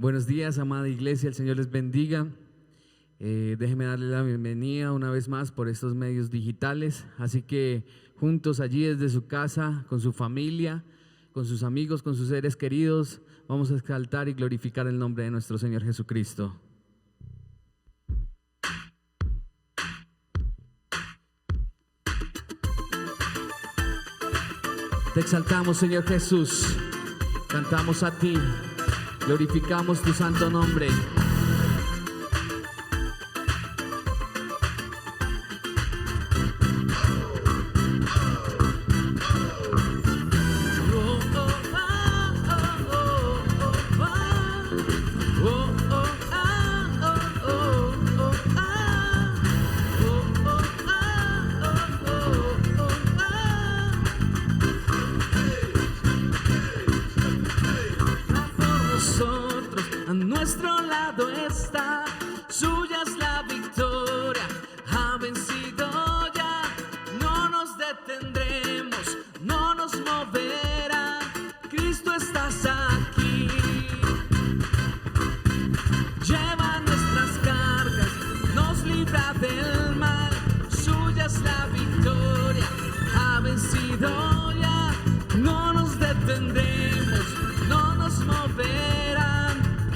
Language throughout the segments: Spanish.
Buenos días, amada iglesia, el Señor les bendiga. Déjenme darle la bienvenida una vez más por estos medios digitales. Así que juntos allí desde su casa, con su familia, con sus amigos, con sus seres queridos, vamos a exaltar y glorificar el nombre de nuestro Señor Jesucristo. Te exaltamos, Señor Jesús, cantamos a ti, glorificamos tu santo nombre. A nuestro lado está, suya es la victoria, ha vencido ya, no nos detendremos, no nos moverá, Cristo estás aquí. Lleva nuestras cargas, nos libra del mal, suya es la victoria, ha vencido ya, no nos detendremos, no nos moverá.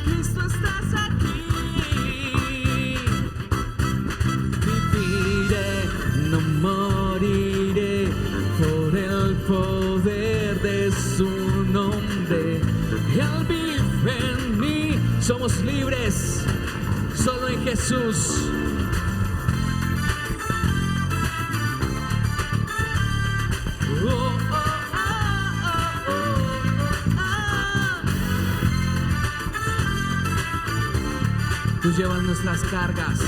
Cristo estás aquí. Viviré, no moriré por el poder de su nombre. Él vive en mí. Somos libres solo en Jesús. Tú llevas nuestras cargas,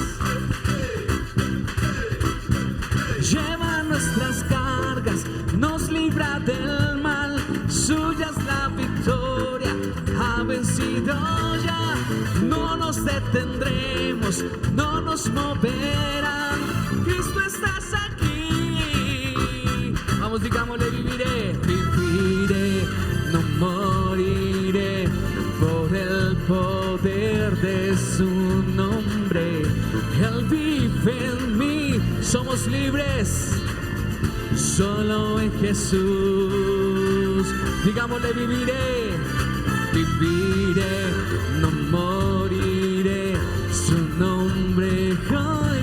lleva nuestras cargas, nos libra del mal, suya es la victoria, ha vencido ya, no nos detendremos, no nos moverán, Cristo estás aquí. Vamos, digámosle, viviré, viviré, no moriré por el poder de su nombre. Él vive en mí, somos libres solo en Jesús. Digámosle, viviré, viviré, no moriré, su nombre hoy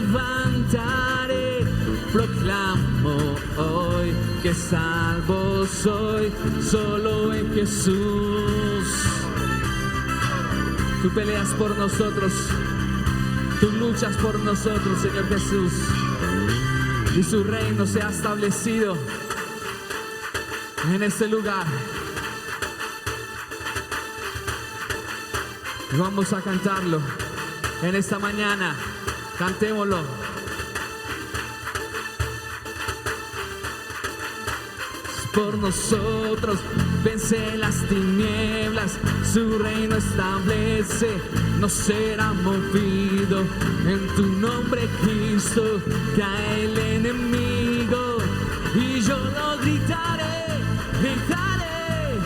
levantaré. Proclamo hoy que salvo soy solo en Jesús. Tú peleas por nosotros, tú luchas por nosotros, Señor Jesús, y su reino se ha establecido en este lugar. Y vamos a cantarlo en esta mañana, cantémoslo. Por nosotros vence las tinieblas, su reino establece, no será movido. En tu nombre, Cristo, cae el enemigo y yo lo gritaré, gritaré.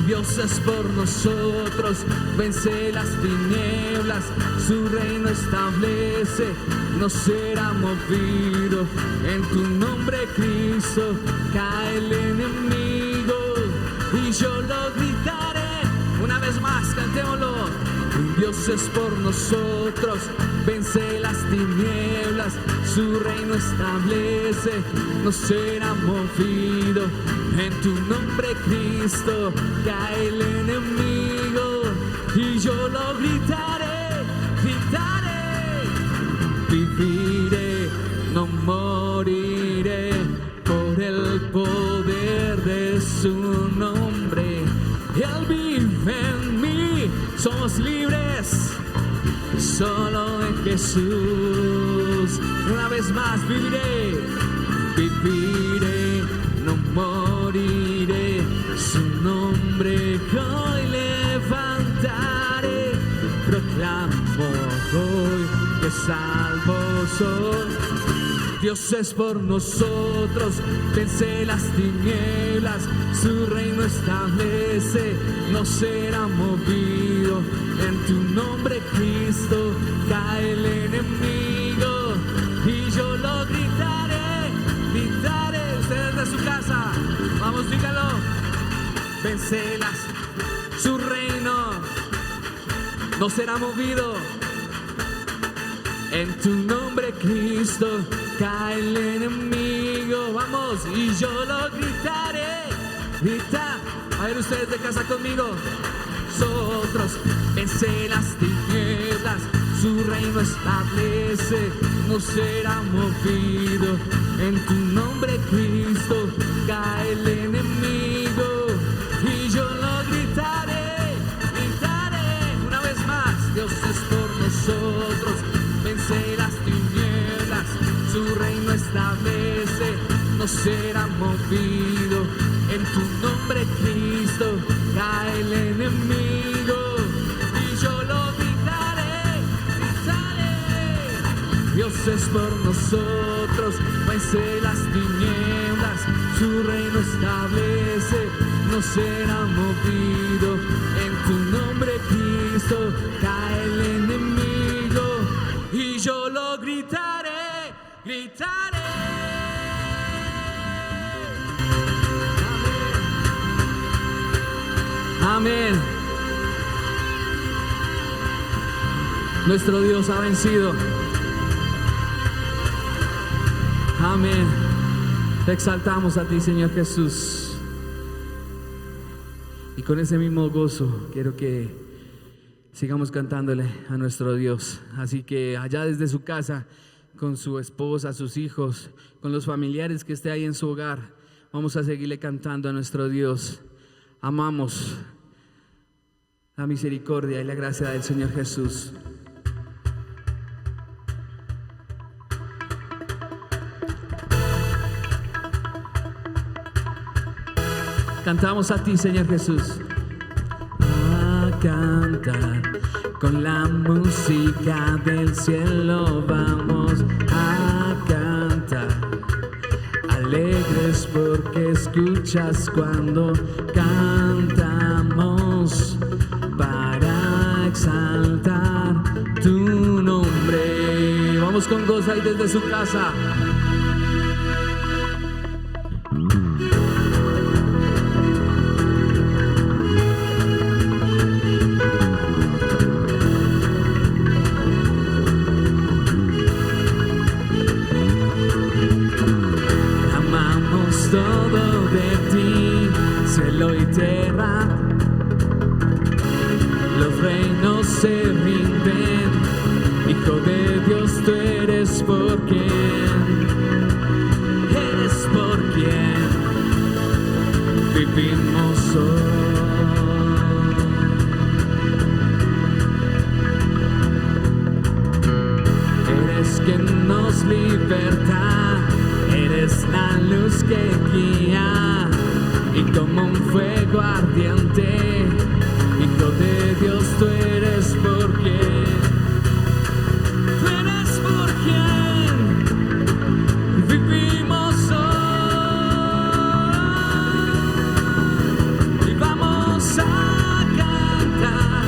Dios es por nosotros, vence las tinieblas, su reino establece, no será movido. En tu nombre, Cristo, cae el enemigo y yo lo gritaré. Una vez más, cantémoslo. Dios es por nosotros, vence las tinieblas, su reino establece, no será movido. En tu nombre, Cristo, cae el enemigo y yo lo gritaré, gritaré. Viviré, no moriré por el poder de su nombre. Él vive en mí, somos libres solo en Jesús. Una vez más, viviré, viviré, no moriré, su nombre hoy levantaré. Proclamo hoy que salvo soy. Dios es por nosotros, vence las tinieblas, su reino establece, no será movido. En tu nombre, Cristo, cae el enemigo y yo lo gritaré, gritaré. Ustedes de su casa, vamos, dígalo. Vencelas, su reino no será movido. En tu nombre, Cristo, cae el enemigo. Vamos, y yo lo gritaré, grita. A ver ustedes de casa conmigo. Nosotros vence las tinieblas, su reino establece, no será movido. En tu nombre, Cristo, cae el enemigo y yo lo gritaré, gritaré. Una vez más, Dios es por nosotros, vence las tinieblas, su reino establece, no será movido. En tu nombre, Cristo, cae el enemigo y yo lo gritaré, gritaré. Dios es por nosotros, vence las tinieblas, su reino establece, no será movido. En tu nombre, Cristo, cae el enemigo y yo lo gritaré, gritaré. Amén. Nuestro Dios ha vencido. Amén. Te exaltamos a ti, Señor Jesús. Y con ese mismo gozo quiero que sigamos cantándole a nuestro Dios. Así que allá desde su casa, con su esposa, sus hijos, con los familiares que esté ahí en su hogar, vamos a seguirle cantando a nuestro Dios. Amamos la misericordia y la gracia del Señor Jesús. Cantamos a ti, Señor Jesús. A cantar con la música del cielo vamos a cantar. Alegres porque escuchas cuando cantamos para exaltar tu nombre. Vamos con gozo ahí desde su casa. Todo de ti, cielo y tierra, los reinos se rinden, Hijo de Dios, tú eres por quien vivimos hoy. Eres quien nos liberta, eres la luz que guía y como un fuego ardiente, Hijo de Dios, tú eres por quien vivimos hoy. Y vamos a cantar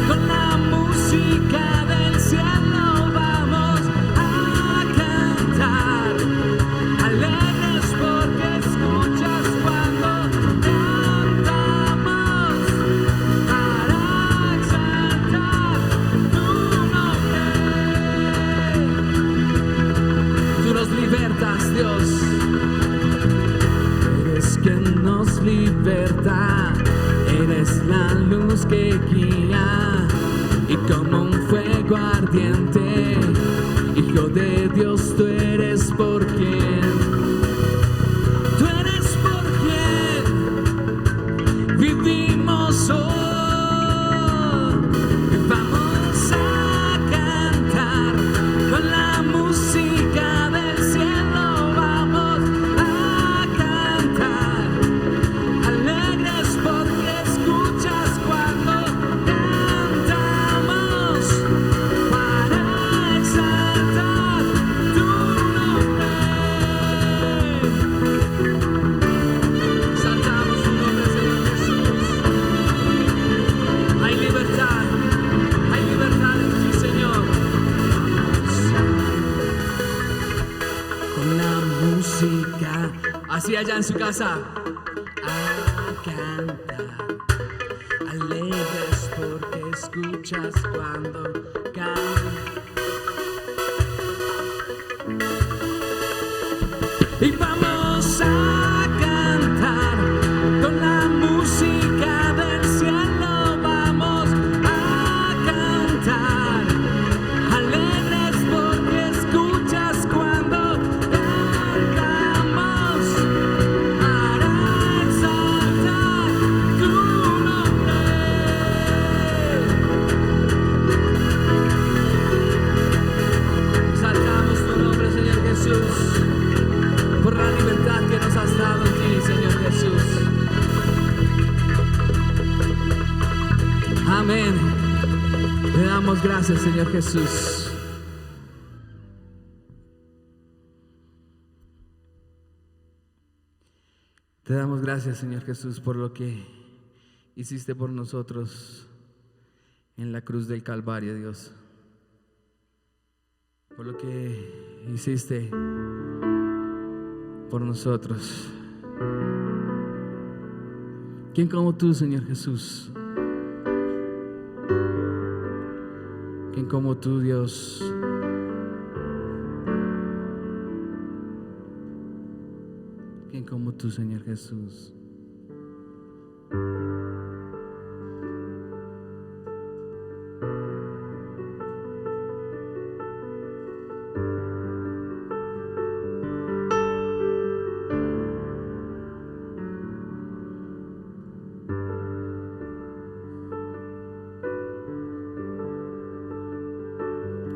con la música del cielo, vamos a cantar. Alegres porque escuchas cuando cantamos para exaltar tu nombre. Tú nos libertas, Dios. Eres quien nos liberta, eres la luz que guía y como un fuego ardiente, Hijo de Dios, tú eres por quien vivimos hoy. Vamos a cantar con la música del cielo, vamos a cantar. Alegres porque escuchas cuando cantamos para exaltar tu nombre. Exaltamos tu nombre. en su casa. A cantar, alegres porque escuchas cuando cantas. Y vamos a cantar con la música del cielo. Vamos a cantar, alegres porque escuchas cuando cantamos, para exaltar tu nombre. Exaltamos tu nombre, Señor Jesús, por la libertad que nos has dado en ti, Señor Jesús. Amén. Te damos gracias, Señor Jesús. Te damos gracias, Señor Jesús, por lo que hiciste por nosotros en la cruz del Calvario, Dios. Por lo que hiciste por nosotros. ¿Quién como tú, Señor Jesús? ¿Quién como tú, Dios? ¿Quién como tú, Señor Jesús?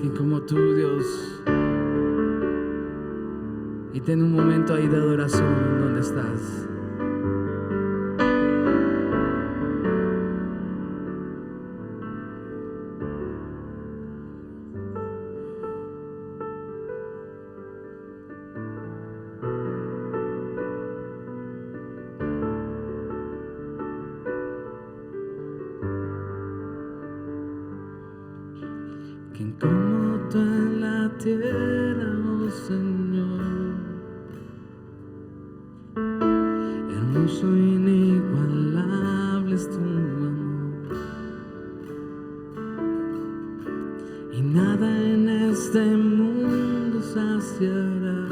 ¿Quién como tú, Dios? Y ten un momento ahí de adoración donde estás. ¿Quién como tú en la tierra, oh Señor? Hermoso e inigualable es tu amor, y nada en este mundo saciará.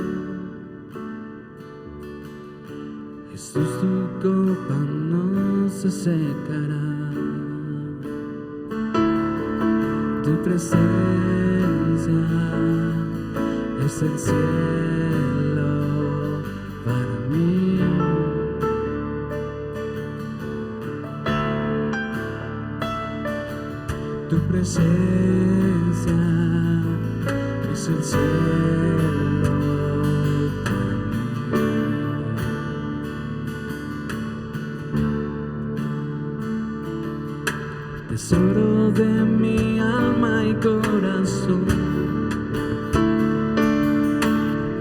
Jesús, tu copa no se secará. Tu presencia es el cielo para mí. Tu presencia es el cielo para mí. Tesoro de mi alma y corazón,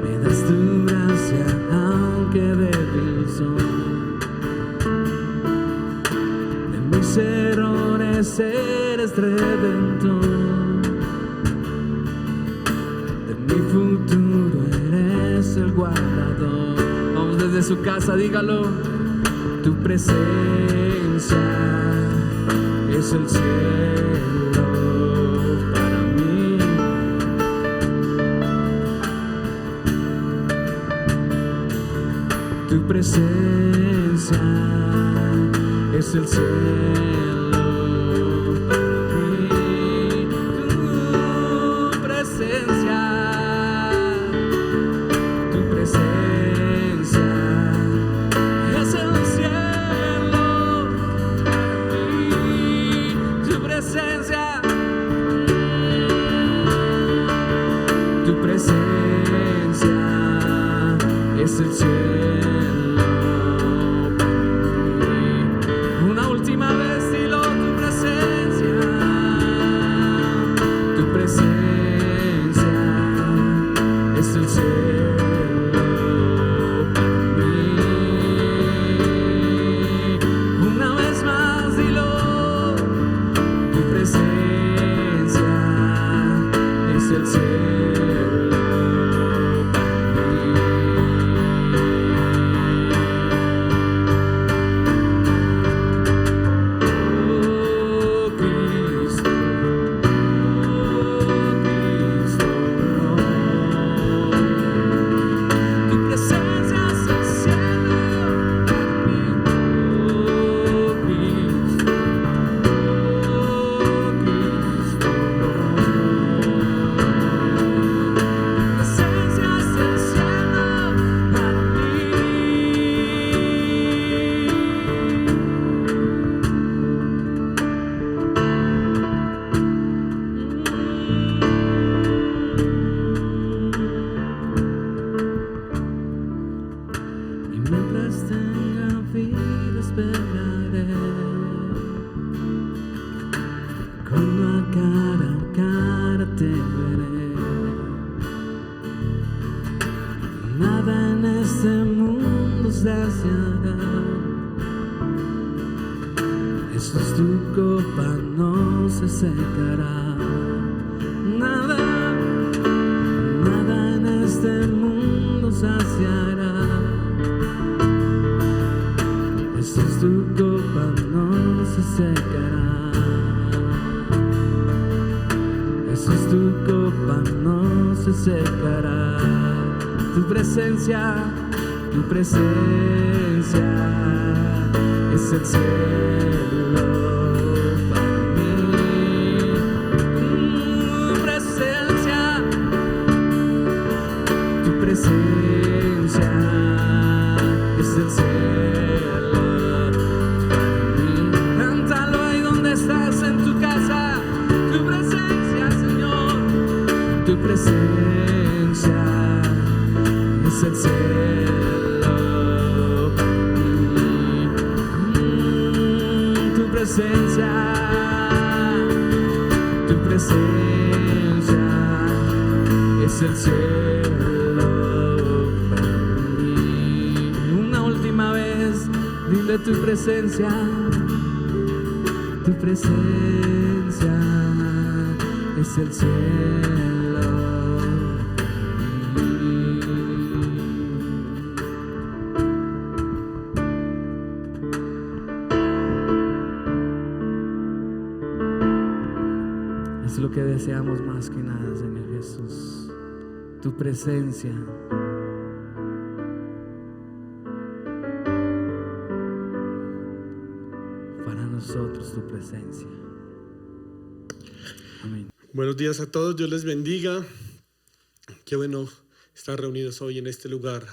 me das tu gracia aunque débil soy. De mis errores eres redentor, de mi futuro eres el guardador. Vamos desde su casa, dígalo. Tu presencia es el cielo para mí. Tu presencia es el cielo para mí. Tu presencia es el cielo para mí. Tu presencia es el cielo para mí. Una última vez, dilo. esperaré. Cuando a cara te veré. Nada en este mundo saciará. Jesús, tu copa no se secará. Nada en este mundo saciará. Jesús, tu copa no se secará. Jesús, tu copa no se secará. Tu presencia es el cielo para mí. Tu presencia es el cielo para mí. Cántalo ahí donde estás en tu casa. Tu presencia, Señor, tu presencia es el cielo para mí. Tu presencia es el cielo para mí. Una última vez, dile tu presencia es el cielo para mí. Es lo que deseamos más que nada, Señor Jesús, tu presencia. Para nosotros tu presencia. Amén. Buenos días a todos, Dios les bendiga. Qué bueno estar reunidos hoy en este lugar,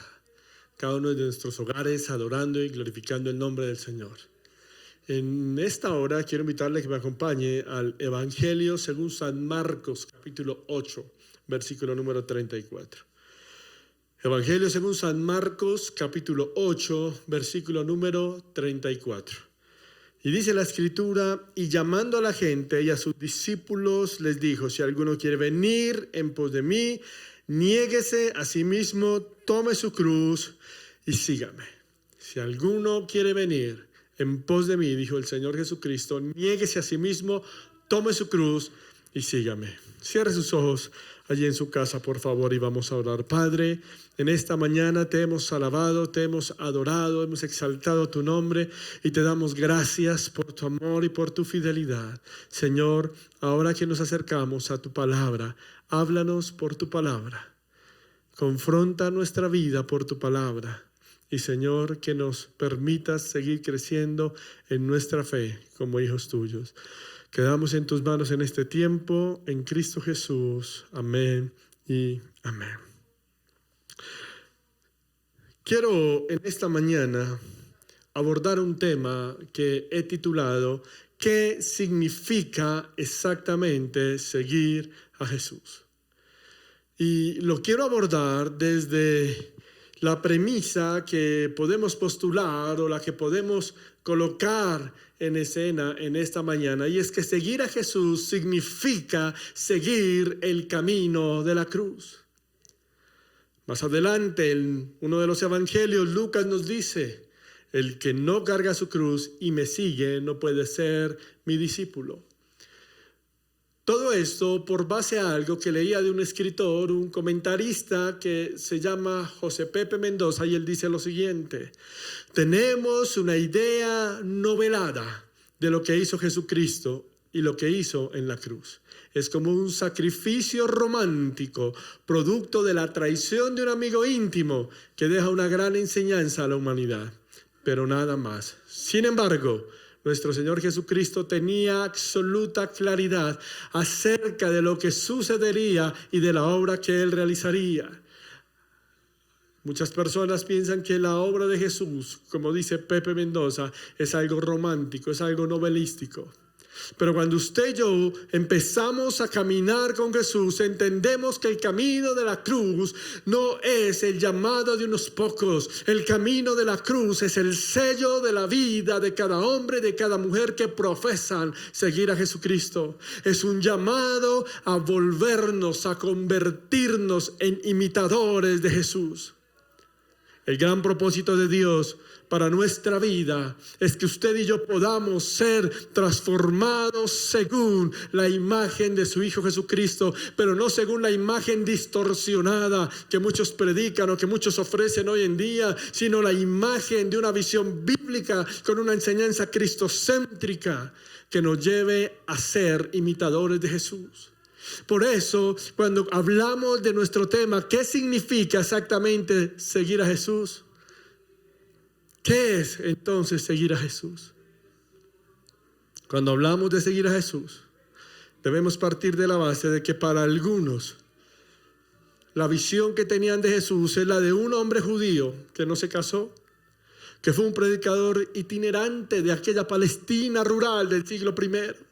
cada uno de nuestros hogares, adorando y glorificando el nombre del Señor. En esta hora quiero invitarle a que me acompañe al Evangelio según San Marcos, capítulo 8, versículo número 34. Evangelio según San Marcos, capítulo 8, versículo número 34. Y dice la Escritura: y llamando a la gente y a sus discípulos les dijo: si alguno quiere venir en pos de mí, niéguese a sí mismo, tome su cruz y sígame. Si alguno quiere venir en pos de mí, dijo el Señor Jesucristo, niéguese a sí mismo, tome su cruz y sígame. Cierre sus ojos allí en su casa, por favor, y vamos a orar. Padre, en esta mañana te hemos alabado, te hemos adorado, hemos exaltado tu nombre y te damos gracias por tu amor y por tu fidelidad. Señor, ahora que nos acercamos a tu palabra, háblanos por tu palabra. Confronta nuestra vida por tu palabra. Y Señor, que nos permitas seguir creciendo en nuestra fe como hijos tuyos. Quedamos en tus manos en este tiempo, en Cristo Jesús. Amén y amén. Quiero en esta mañana abordar un tema que he titulado ¿qué significa exactamente seguir a Jesús? Y lo quiero abordar desde la premisa que podemos postular o la que podemos colocar en escena en esta mañana, y es que seguir a Jesús significa seguir el camino de la cruz. Más adelante, en uno de los evangelios, Lucas nos dice: el que no carga su cruz y me sigue no puede ser mi discípulo. Todo esto por base a algo que leía de un escritor, un comentarista que se llama José Pepe Mendoza, y él dice lo siguiente: tenemos una idea novelada de lo que hizo Jesucristo y lo que hizo en la cruz. Es como un sacrificio romántico, producto de la traición de un amigo íntimo que deja una gran enseñanza a la humanidad, pero nada más. Sin embargo, nuestro Señor Jesucristo tenía absoluta claridad acerca de lo que sucedería y de la obra que Él realizaría. Muchas personas piensan que la obra de Jesús, como dice Pepe Mendoza, es algo romántico, es algo novelístico. Pero cuando usted y yo empezamos a caminar con Jesús, entendemos que el camino de la cruz no es el llamado de unos pocos. El camino de la cruz es el sello de la vida de cada hombre, de cada mujer que profesan seguir a Jesucristo. Es un llamado a volvernos, a convertirnos en imitadores de Jesús. El gran propósito de Dios para nuestra vida es que usted y yo podamos ser transformados según la imagen de su Hijo Jesucristo, pero no según la imagen distorsionada que muchos predican o que muchos ofrecen hoy en día, sino la imagen de una visión bíblica con una enseñanza cristocéntrica que nos lleve a ser imitadores de Jesús. Por eso, cuando hablamos de nuestro tema, ¿qué significa exactamente seguir a Jesús? ¿Qué es entonces seguir a Jesús? Cuando hablamos de seguir a Jesús, debemos partir de la base de que para algunos la visión que tenían de Jesús es la de un hombre judío que no se casó, que fue un predicador itinerante de aquella Palestina rural del siglo I.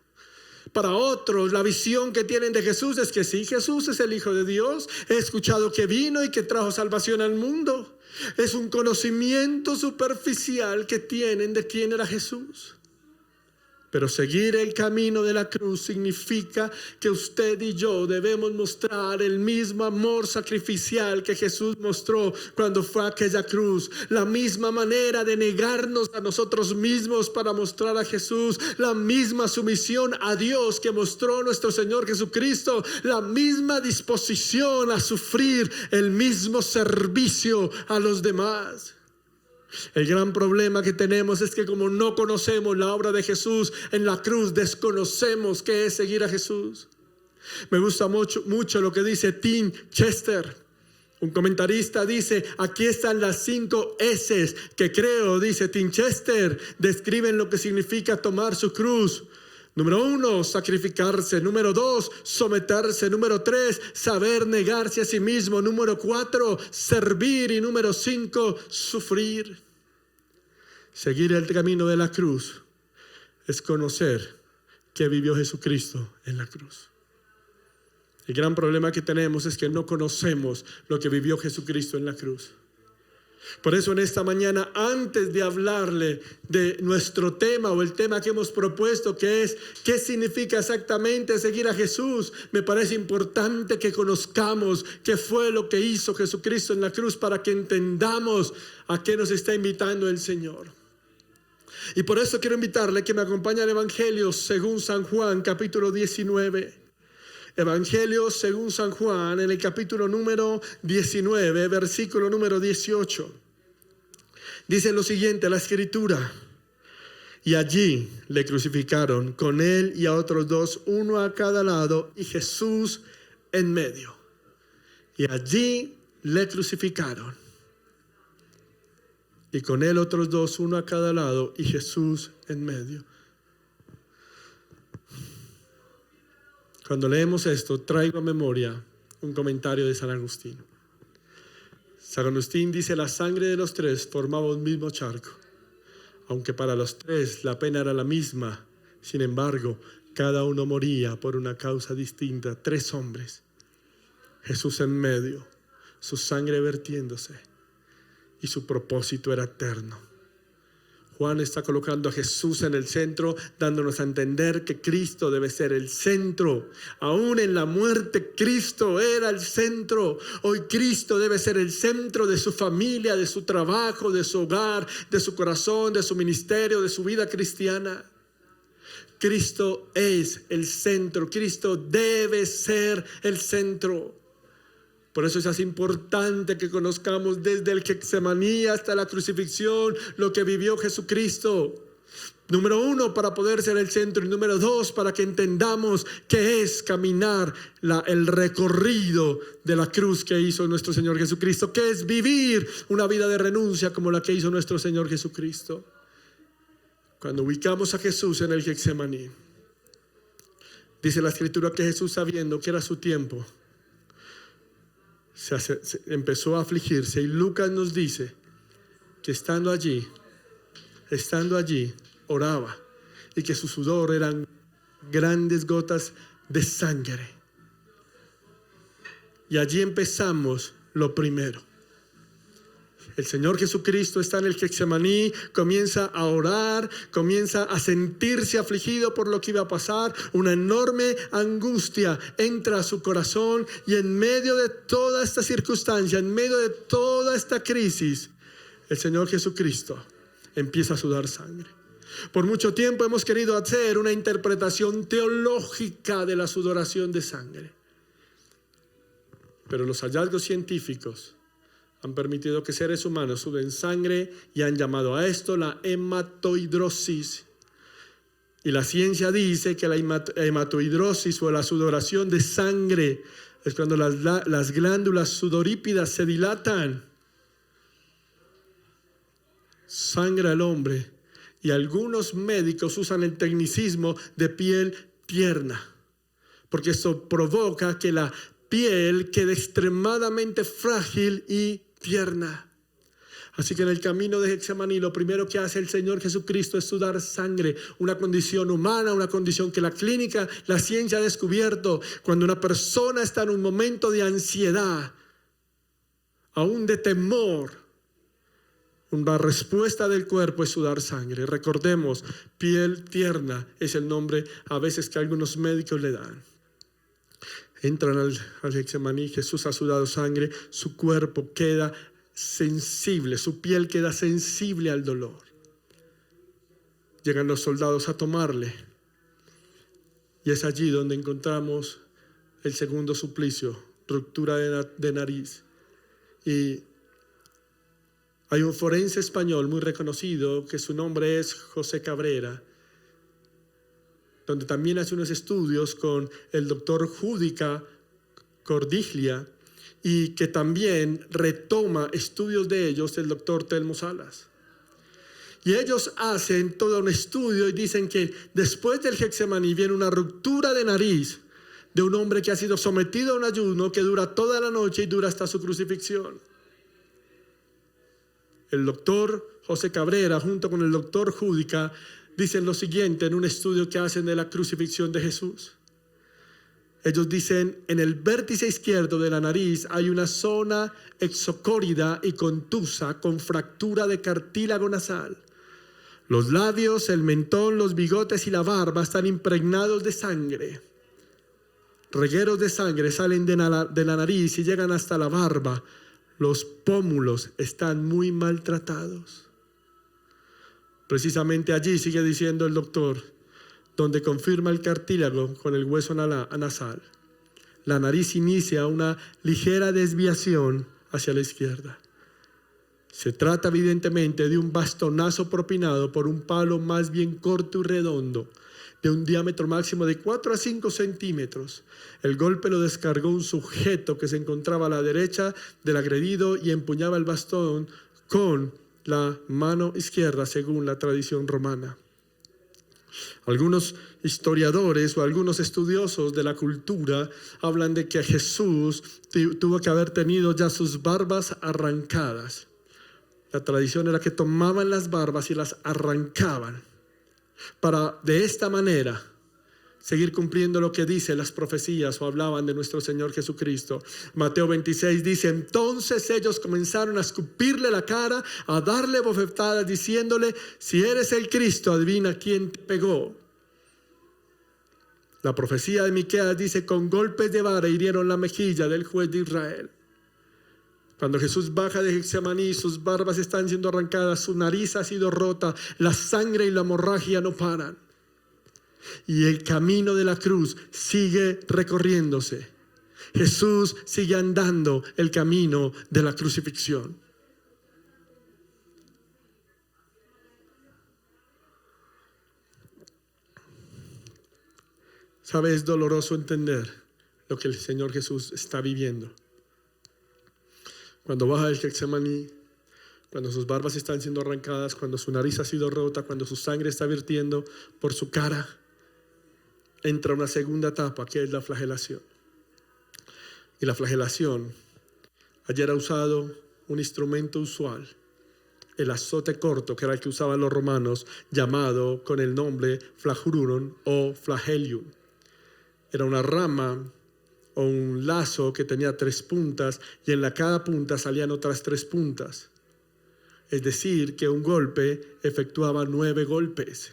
Para otros, la visión que tienen de Jesús es que sí, Jesús es el Hijo de Dios. He escuchado que vino y que trajo salvación al mundo. Es un conocimiento superficial que tienen de quién era Jesús. Pero seguir el camino de la cruz significa que usted y yo debemos mostrar el mismo amor sacrificial que Jesús mostró cuando fue a aquella cruz. La misma manera de negarnos a nosotros mismos para mostrar a Jesús. La misma sumisión a Dios que mostró nuestro Señor Jesucristo. La misma disposición a sufrir el mismo servicio a los demás. El gran problema que tenemos es que como no conocemos la obra de Jesús en la cruz, desconocemos qué es seguir a Jesús. Me gusta mucho lo que dice Tim Chester, un comentarista. Dice: aquí están las 5 S's que creo, dice Tim Chester, describen lo que significa tomar su cruz. Número 1, sacrificarse. Número 2, someterse. Número 3, saber negarse a sí mismo. Número 4, servir. Y número 5, sufrir. Seguir el camino de la cruz es conocer que vivió Jesucristo en la cruz. El gran problema que tenemos es que no conocemos lo que vivió Jesucristo en la cruz. Por eso en esta mañana, antes de hablarle de nuestro tema o el tema que hemos propuesto, que es ¿qué significa exactamente seguir a Jesús?, me parece importante que conozcamos qué fue lo que hizo Jesucristo en la cruz para que entendamos a qué nos está invitando el Señor. Y por eso quiero invitarle que me acompañe al Evangelio según San Juan, capítulo 19. Evangelio según San Juan, en el capítulo número 19, versículo número 18. Dice lo siguiente la Escritura: y allí le crucificaron con él y a otros 2, uno a cada lado, y Jesús en medio. Y allí le crucificaron. Y con él otros 2, uno a cada lado, y Jesús en medio. Cuando leemos esto, traigo a memoria un comentario de San Agustín. San Agustín dice: la sangre de los 3 formaba un mismo charco. Aunque para los 3 la pena era la misma, sin embargo, cada uno moría por una causa distinta. 3 hombres, Jesús en medio, su sangre vertiéndose, y su propósito era eterno. Juan está colocando a Jesús en el centro, dándonos a entender que Cristo debe ser el centro. Aún en la muerte, Cristo era el centro. Hoy Cristo debe ser el centro de su familia, de su trabajo, de su hogar, de su corazón, de su ministerio, de su vida cristiana. Cristo es el centro. Cristo debe ser el centro. Por eso es así importante que conozcamos desde el Getsemaní hasta la crucifixión lo que vivió Jesucristo. Número 1, para poder ser el centro. Y número 2, para que entendamos qué es caminar el recorrido de la cruz que hizo nuestro Señor Jesucristo. Qué es vivir una vida de renuncia como la que hizo nuestro Señor Jesucristo. Cuando ubicamos a Jesús en el Getsemaní, dice la Escritura que Jesús, sabiendo que era su tiempo, se empezó a afligirse, y Lucas nos dice que estando allí oraba, y que su sudor eran grandes gotas de sangre. Y allí empezamos lo primero. El Señor Jesucristo está en el Getsemaní, comienza a orar, comienza a sentirse afligido por lo que iba a pasar. Una enorme angustia entra a su corazón y en medio de toda esta circunstancia, en medio de toda esta crisis, el Señor Jesucristo empieza a sudar sangre. Por mucho tiempo hemos querido hacer una interpretación teológica de la sudoración de sangre. Pero los hallazgos científicos han permitido que seres humanos suden sangre y han llamado a esto la hematohidrosis. Y la ciencia dice que la hematohidrosis o la sudoración de sangre es cuando las glándulas sudorípidas se dilatan. Sangra el hombre. Y algunos médicos usan el tecnicismo de piel tierna, porque esto provoca que la piel quede extremadamente frágil y tierna. Así que en el camino de Getsemaní lo primero que hace el Señor Jesucristo es sudar sangre, una condición humana, una condición que la clínica, la ciencia ha descubierto. Cuando una persona está en un momento de ansiedad, aún de temor, una respuesta del cuerpo es sudar sangre. Recordemos, piel tierna es el nombre a veces que algunos médicos le dan. Entran al Getsemaní, Jesús ha sudado sangre, su cuerpo queda sensible, su piel queda sensible al dolor. Llegan los soldados a tomarle y es allí donde encontramos el segundo suplicio, ruptura de nariz. Y hay un forense español muy reconocido que su nombre es José Cabrera, donde también hace unos estudios con el doctor Júdica Cordiglia y que también retoma estudios de ellos el doctor Telmo Salas. Y ellos hacen todo un estudio y dicen que después del Getsemaní viene una ruptura de nariz de un hombre que ha sido sometido a un ayuno que dura toda la noche y dura hasta su crucifixión. El doctor José Cabrera junto con el doctor Júdica dicen lo siguiente en un estudio que hacen de la crucifixión de Jesús. Ellos dicen, en el vértice izquierdo de la nariz hay una zona exocórida y contusa con fractura de cartílago nasal. Los labios, el mentón, los bigotes y la barba están impregnados de sangre. Regueros de sangre salen de la nariz y llegan hasta la barba. Los pómulos están muy maltratados. Precisamente allí, sigue diciendo el doctor, donde confirma el cartílago con el hueso nasal, la nariz inicia una ligera desviación hacia la izquierda. Se trata evidentemente de un bastonazo propinado por un palo más bien corto y redondo, de un diámetro máximo de 4 a 5 centímetros. El golpe lo descargó un sujeto que se encontraba a la derecha del agredido y empuñaba el bastón con la mano izquierda según la tradición romana. Algunos historiadores o algunos estudiosos de la cultura hablan de que Jesús tuvo que haber tenido ya sus barbas arrancadas. La tradición era que tomaban las barbas y las arrancaban para de esta manera seguir cumpliendo lo que dicen las profecías o hablaban de nuestro Señor Jesucristo. Mateo 26 dice, entonces ellos comenzaron a escupirle la cara, a darle bofetadas diciéndole, si eres el Cristo, adivina quién te pegó. La profecía de Miqueas dice, con golpes de vara hirieron la mejilla del juez de Israel. Cuando Jesús baja de Getsemaní, sus barbas están siendo arrancadas, su nariz ha sido rota, la sangre y la hemorragia no paran. Y el camino de la cruz sigue recorriéndose. Jesús sigue andando el camino de la crucifixión. ¿Sabe? Es doloroso entender lo que el Señor Jesús está viviendo. Cuando baja del Getsemaní, cuando sus barbas están siendo arrancadas, cuando su nariz ha sido rota, cuando su sangre está vertiendo por su cara, entra una segunda etapa que es la flagelación. Y la flagelación, ayer ha usado un instrumento usual, el azote corto, que era el que usaban los romanos, llamado con el nombre flajurum o flagelium. Era una rama o un lazo que tenía 3 puntas y en cada punta salían otras 3 puntas. Es decir, que un golpe efectuaba 9 golpes.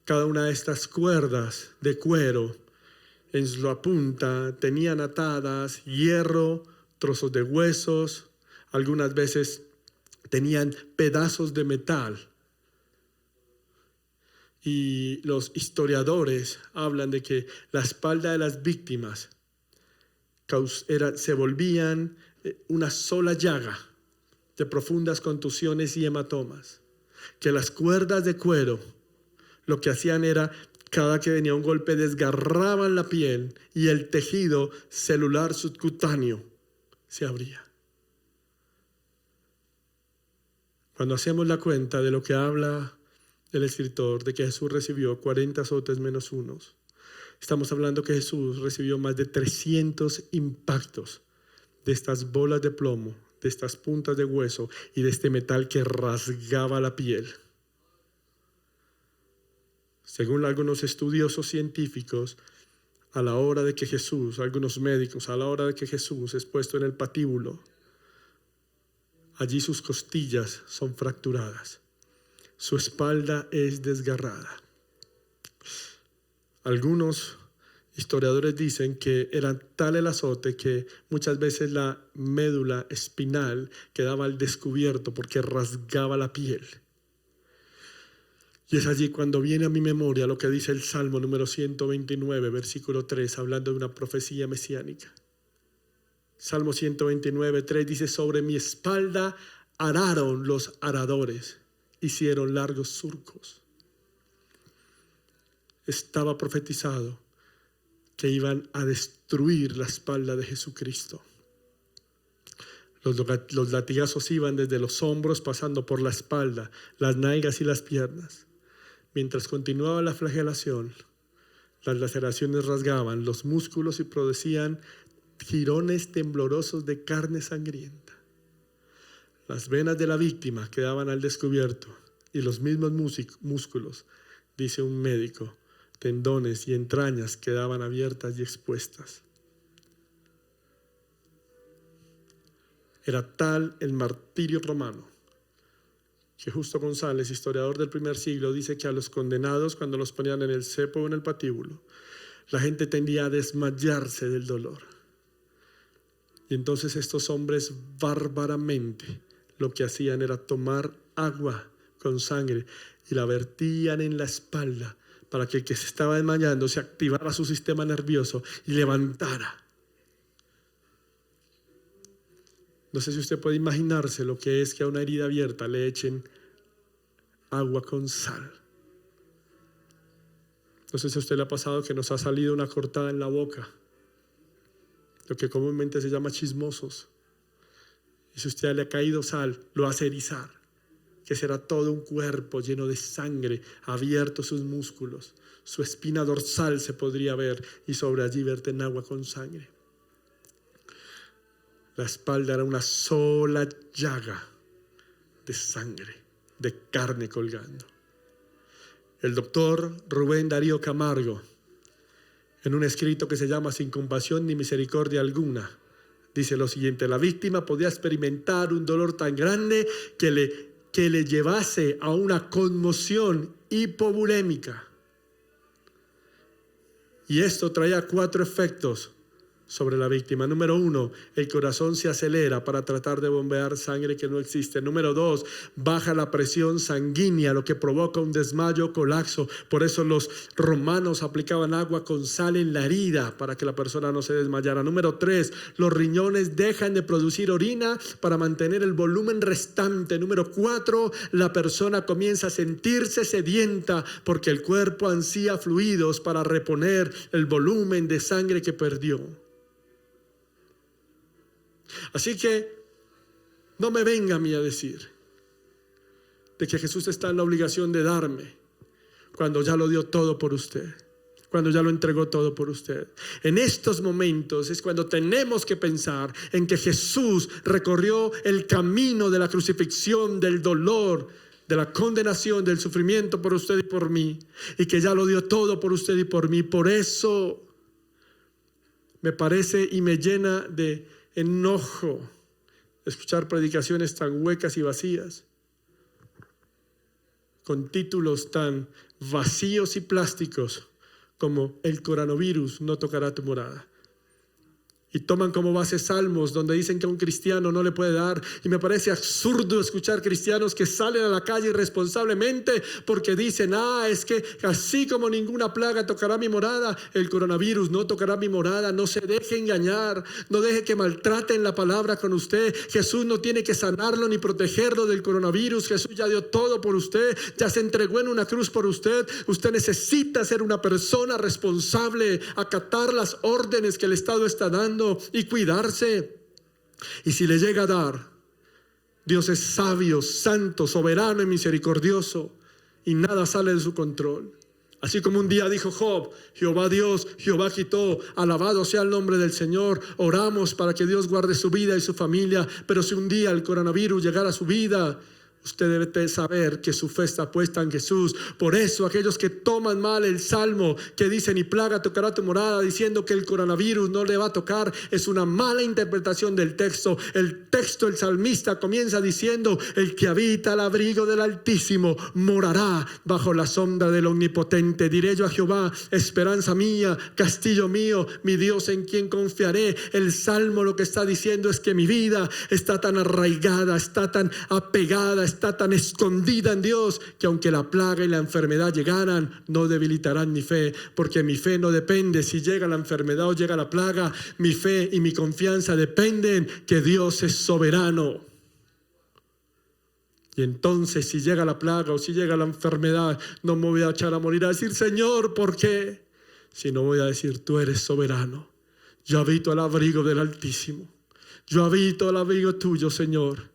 Cada una de estas cuerdas de cuero en la punta tenían atadas hierro, trozos de huesos, algunas veces tenían pedazos de metal. Y los historiadores hablan de que la espalda de las víctimas se volvían una sola llaga de profundas contusiones y hematomas. Que las cuerdas de cuero lo que hacían era, cada que venía un golpe, desgarraban la piel y el tejido celular subcutáneo se abría. Cuando hacemos la cuenta de lo que habla el escritor, de que Jesús recibió 40 azotes menos unos, estamos hablando que Jesús recibió más de 300 impactos de estas bolas de plomo, de estas puntas de hueso y de este metal que rasgaba la piel. Según algunos estudiosos científicos, a la hora de que Jesús, algunos médicos, a la hora de que Jesús es puesto en el patíbulo, allí sus costillas son fracturadas, su espalda es desgarrada. Algunos historiadores dicen que era tal el azote que muchas veces la médula espinal quedaba al descubierto porque rasgaba la piel. Y es allí cuando viene a mi memoria lo que dice el Salmo número 129, versículo 3, hablando de una profecía mesiánica. Salmo 129, 3 dice: sobre mi espalda araron los aradores, hicieron largos surcos. Estaba profetizado que iban a destruir la espalda de Jesucristo. Los latigazos iban desde los hombros, pasando por la espalda, las nalgas y las piernas. Mientras continuaba la flagelación, las laceraciones rasgaban los músculos y producían jirones temblorosos de carne sangrienta. Las venas de la víctima quedaban al descubierto y los mismos músculos, dice un médico, tendones y entrañas quedaban abiertas y expuestas. Era tal el martirio romano que Justo González, historiador del primer siglo, dice que a los condenados, cuando los ponían en el cepo o en el patíbulo, la gente tendía a desmayarse del dolor. Y entonces estos hombres bárbaramente lo que hacían era tomar agua con sangre y la vertían en la espalda para que el que se estaba desmayando se activara su sistema nervioso y levantara. No sé si usted puede imaginarse lo que es que a una herida abierta le echen agua con sal. No sé si a usted le ha pasado que nos ha salido una cortada en la boca, lo que comúnmente se llama chismosos. Y si a usted le ha caído sal, lo hace erizar, que será todo un cuerpo lleno de sangre, abiertos sus músculos, su espina dorsal se podría ver y sobre allí verten agua con sangre. La espalda era una sola llaga de sangre, de carne colgando. El doctor Rubén Darío Camargo, en un escrito que se llama Sin compasión ni misericordia alguna, dice lo siguiente: la víctima podía experimentar un dolor tan grande que le llevase a una conmoción hipovolémica. Y esto traía 4 efectos sobre la víctima. Número 1, el corazón se acelera para tratar de bombear sangre que no existe. Número 2, baja la presión sanguínea, lo que provoca un desmayo, colapso. Por eso los romanos aplicaban agua con sal en la herida para que la persona no se desmayara. Número 3, los riñones dejan de producir orina para mantener el volumen restante. Número 4, la persona comienza a sentirse sedienta porque el cuerpo ansía fluidos para reponer el volumen de sangre que perdió. Así que no me venga a mí a decir de que Jesús está en la obligación de darme cuando ya lo dio todo por usted. cuando ya lo entregó todo por usted. En estos momentos es cuando tenemos que pensar en que Jesús recorrió el camino de la crucifixión, del dolor, de la condenación, del sufrimiento por usted y por mí, y que ya lo dio todo por usted y por mí. Por eso me parece y me llena de enojo escuchar predicaciones tan huecas y vacías, con títulos tan vacíos y plásticos como el coronavirus no tocará tu morada. Y toman como base salmos donde dicen que a un cristiano no le puede dar. Y me parece absurdo escuchar cristianos que salen a la calle irresponsablemente porque dicen, es que así como ninguna plaga tocará mi morada, el coronavirus no tocará mi morada. No se deje engañar, no deje que maltraten la palabra con usted. Jesús no tiene que sanarlo ni protegerlo del coronavirus. Jesús ya dio todo por usted, ya se entregó en una cruz por usted. Usted necesita ser una persona responsable, acatar las órdenes que el Estado está dando y cuidarse. Y si le llega a dar, Dios es sabio, santo, soberano y misericordioso, y nada sale de su control. Así como un día dijo Job, Jehová Dios, Jehová quitó, alabado sea el nombre del Señor. Oramos para que Dios guarde su vida y su familia, pero si un día el coronavirus llegara a su vida, usted debe saber que su fe está puesta en Jesús. Por eso aquellos que toman mal el salmo que dice ni plaga tocará tu morada, diciendo que el coronavirus no le va a tocar, es una mala interpretación del texto. El texto, el salmista comienza diciendo, el que habita al abrigo del Altísimo morará bajo la sombra del Omnipotente. Diré yo a Jehová, esperanza mía, castillo mío, mi Dios en quien confiaré. El salmo lo que está diciendo es que mi vida está tan arraigada, está tan apegada, está tan escondida en Dios, que aunque la plaga y la enfermedad llegaran, no debilitarán mi fe, porque mi fe no depende si llega la enfermedad o llega la plaga. Mi fe y mi confianza dependen que Dios es soberano. Y entonces si llega la plaga o si llega la enfermedad, no me voy a echar a morir a decir, Señor, ¿por qué? Sino voy a decir, tú eres soberano. Yo habito al abrigo del Altísimo. Yo habito al abrigo tuyo, Señor.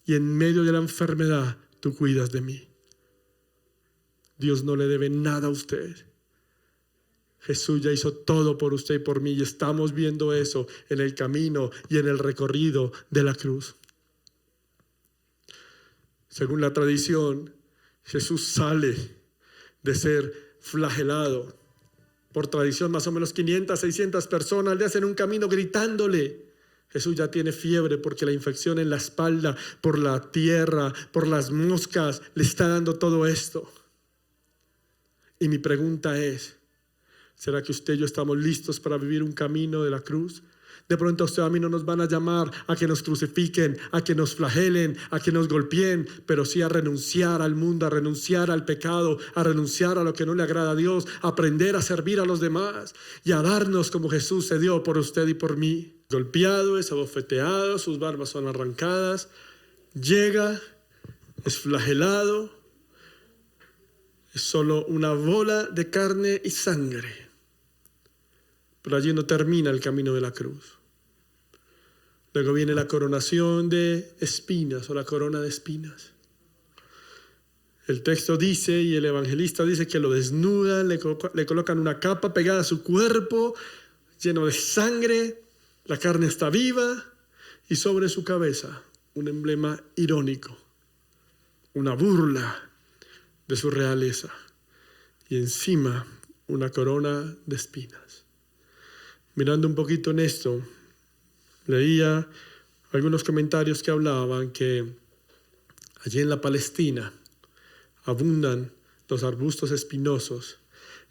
Y en medio de la enfermedad, tú cuidas de mí. Dios no le debe nada a usted. Jesús ya hizo todo por usted y por mí. Y estamos viendo eso en el camino y en el recorrido de la cruz. Según la tradición, Jesús sale de ser flagelado. Por tradición, más o menos 500, 600 personas le hacen un camino gritándole. Jesús ya tiene fiebre porque la infección en la espalda, por la tierra, por las moscas, le está dando todo esto. Y mi pregunta es, ¿será que usted y yo estamos listos para vivir un camino de la cruz? De pronto a usted a mí no nos van a llamar a que nos crucifiquen, a que nos flagelen, a que nos golpeen, pero sí a renunciar al mundo, a renunciar al pecado, a renunciar a lo que no le agrada a Dios, a aprender a servir a los demás y a darnos como Jesús se dio por usted y por mí. Golpeado, es abofeteado, sus barbas son arrancadas, llega, es flagelado, es solo una bola de carne y sangre. Pero allí no termina el camino de la cruz. Luego viene la coronación de espinas o la corona de espinas. El texto dice y el evangelista dice que lo desnudan, le colocan una capa pegada a su cuerpo, lleno de sangre. La carne está viva y sobre su cabeza un emblema irónico, una burla de su realeza y encima una corona de espinas. Mirando un poquito en esto, leía algunos comentarios que hablaban que allí en la Palestina abundan los arbustos espinosos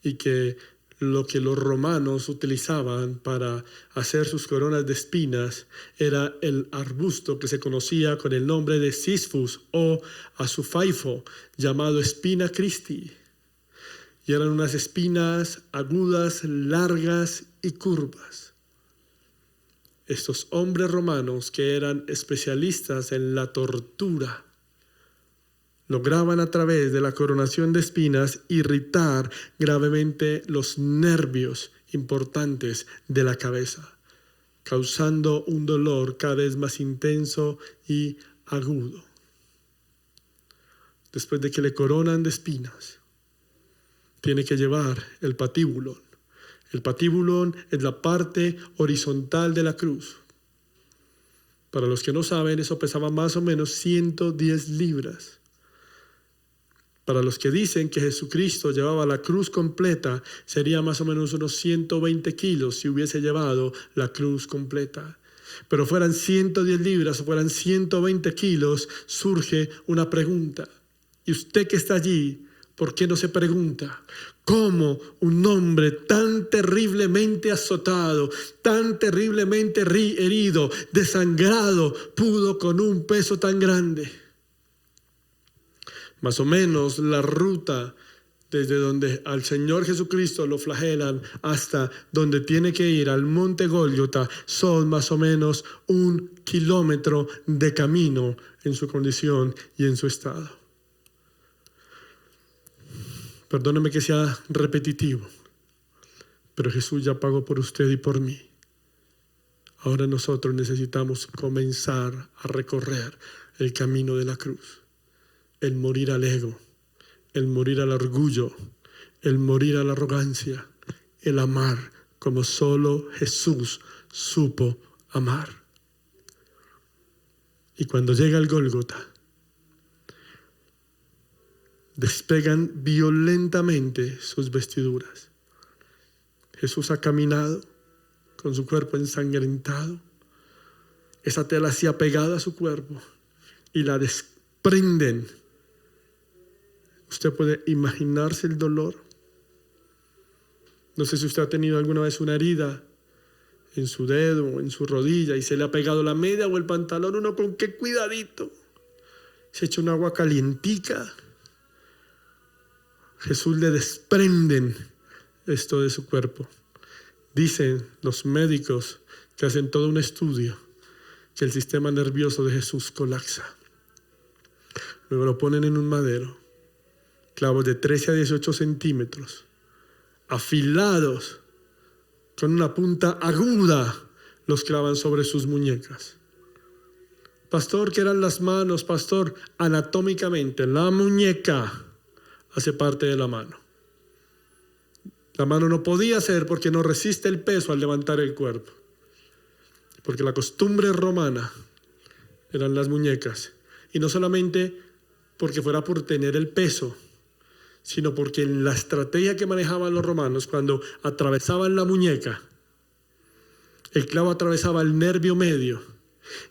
y que lo que los romanos utilizaban para hacer sus coronas de espinas era el arbusto que se conocía con el nombre de cisfus o azufaifa, llamado spina Christi. Y eran unas espinas agudas, largas y curvas. Estos hombres romanos que eran especialistas en la tortura lograban a través de la coronación de espinas irritar gravemente los nervios importantes de la cabeza, causando un dolor cada vez más intenso y agudo. Después de que le coronan de espinas, tiene que llevar el patíbulo. El patíbulo es la parte horizontal de la cruz. Para los que no saben, eso pesaba más o menos 110 libras. Para los que dicen que Jesucristo llevaba la cruz completa, sería más o menos unos 120 kilos si hubiese llevado la cruz completa. Pero fueran 110 libras o fueran 120 kilos, surge una pregunta. Y usted que está allí, ¿por qué no se pregunta cómo un hombre tan terriblemente azotado, tan terriblemente herido, desangrado, pudo con un peso tan grande? Más o menos la ruta desde donde al Señor Jesucristo lo flagelan hasta donde tiene que ir, al monte Gólgota, son más o menos 1 kilómetro de camino en su condición y en su estado. Perdóneme que sea repetitivo, pero Jesús ya pagó por usted y por mí. Ahora nosotros necesitamos comenzar a recorrer el camino de la cruz. El morir al ego, el morir al orgullo, el morir a la arrogancia, el amar como solo Jesús supo amar. Y cuando llega el Gólgota, despegan violentamente sus vestiduras. Jesús ha caminado con su cuerpo ensangrentado. Esa tela se ha pegado a su cuerpo y la desprenden. Usted puede imaginarse el dolor. No sé si usted ha tenido alguna vez una herida en su dedo o en su rodilla y se le ha pegado la media o el pantalón. Uno con qué cuidadito se echa un agua calientica. Jesús le desprenden esto de su cuerpo. Dicen los médicos que hacen todo un estudio que el sistema nervioso de Jesús colapsa. Luego lo ponen en un madero, clavos de 13 a 18 centímetros, afilados, con una punta aguda, los clavan sobre sus muñecas. Pastor, ¿qué eran las manos? Pastor, anatómicamente, la muñeca hace parte de la mano. La mano no podía ser porque no resiste el peso al levantar el cuerpo. Porque la costumbre romana eran las muñecas. Y no solamente porque fuera por tener el peso, sino porque en la estrategia que manejaban los romanos, cuando atravesaban la muñeca, el clavo atravesaba el nervio medio.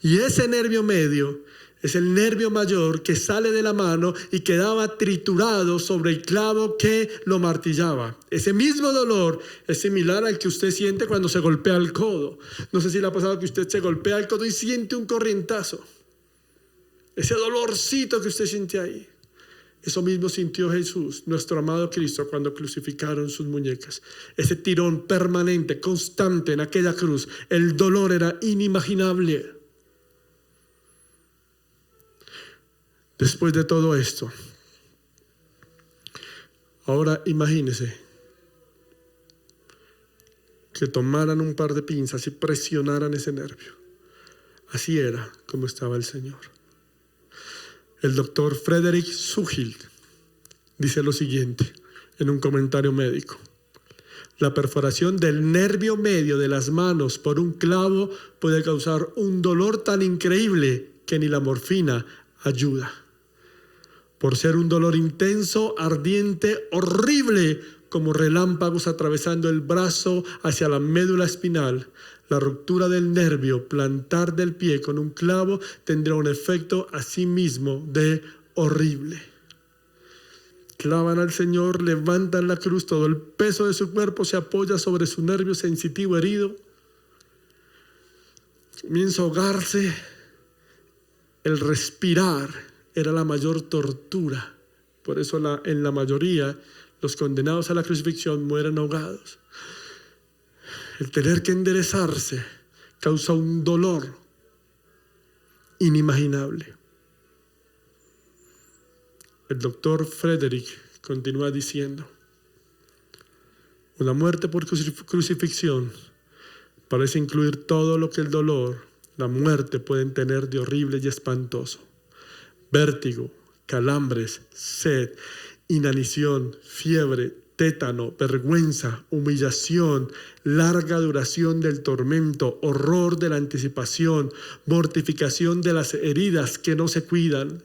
Y ese nervio medio es el nervio mayor que sale de la mano y quedaba triturado sobre el clavo que lo martillaba. Ese mismo dolor es similar al que usted siente cuando se golpea el codo. No sé si le ha pasado que usted se golpea el codo y siente un corrientazo. Ese dolorcito que usted siente ahí. Eso mismo sintió Jesús, nuestro amado Cristo, cuando crucificaron sus muñecas. Ese tirón permanente, constante en aquella cruz. El dolor era inimaginable. Después de todo esto, ahora imagínese que tomaran un par de pinzas y presionaran ese nervio. Así era como estaba el Señor. El doctor Frederick Suchild dice lo siguiente en un comentario médico: la perforación del nervio medio de las manos por un clavo puede causar un dolor tan increíble que ni la morfina ayuda. Por ser un dolor intenso, ardiente, horrible, como relámpagos atravesando el brazo hacia la médula espinal, la ruptura del nervio plantar del pie con un clavo tendrá un efecto asimismo de horrible. Clavan al Señor, levantan la cruz, todo el peso de su cuerpo se apoya sobre su nervio sensitivo herido. Comienza a ahogarse. El respirar era la mayor tortura. Por eso en la mayoría los condenados a la crucifixión mueren ahogados. El tener que enderezarse causa un dolor inimaginable. El doctor Frederick continúa diciendo: una muerte por crucifixión parece incluir todo lo que el dolor, la muerte pueden tener de horrible y espantoso. Vértigo, calambres, sed, inanición, fiebre, tétano, vergüenza, humillación, larga duración del tormento, horror de la anticipación, mortificación de las heridas que no se cuidan.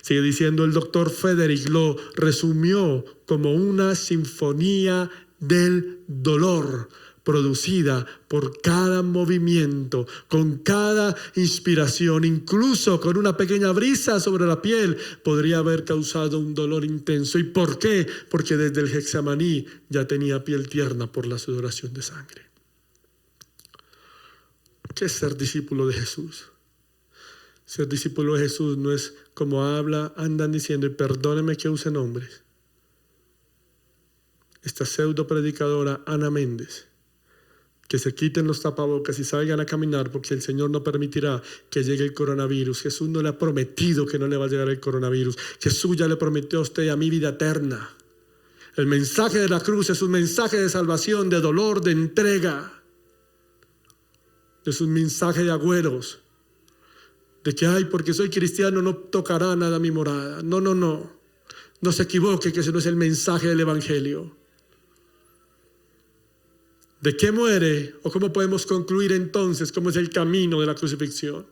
Sigue diciendo, el doctor Frederick lo resumió como una sinfonía del dolor, producida por cada movimiento, con cada inspiración, incluso con una pequeña brisa sobre la piel, podría haber causado un dolor intenso. ¿Y por qué? Porque desde el Getsemaní ya tenía piel tierna por la sudoración de sangre. ¿Qué es ser discípulo de Jesús? Ser discípulo de Jesús no es como andan diciendo, y perdónenme que use nombres. Esta pseudo predicadora Ana Méndez, que se quiten los tapabocas y salgan a caminar porque el Señor no permitirá que llegue el coronavirus. Jesús no le ha prometido que no le va a llegar el coronavirus. Jesús ya le prometió a usted y a mí vida eterna. El mensaje de la cruz es un mensaje de salvación, de dolor, de entrega. Es un mensaje de agüeros. De que, porque soy cristiano no tocará nada a mi morada. No. No se equivoque, que ese no es el mensaje del Evangelio. ¿De qué muere? ¿O cómo podemos concluir entonces cómo es el camino de la crucifixión?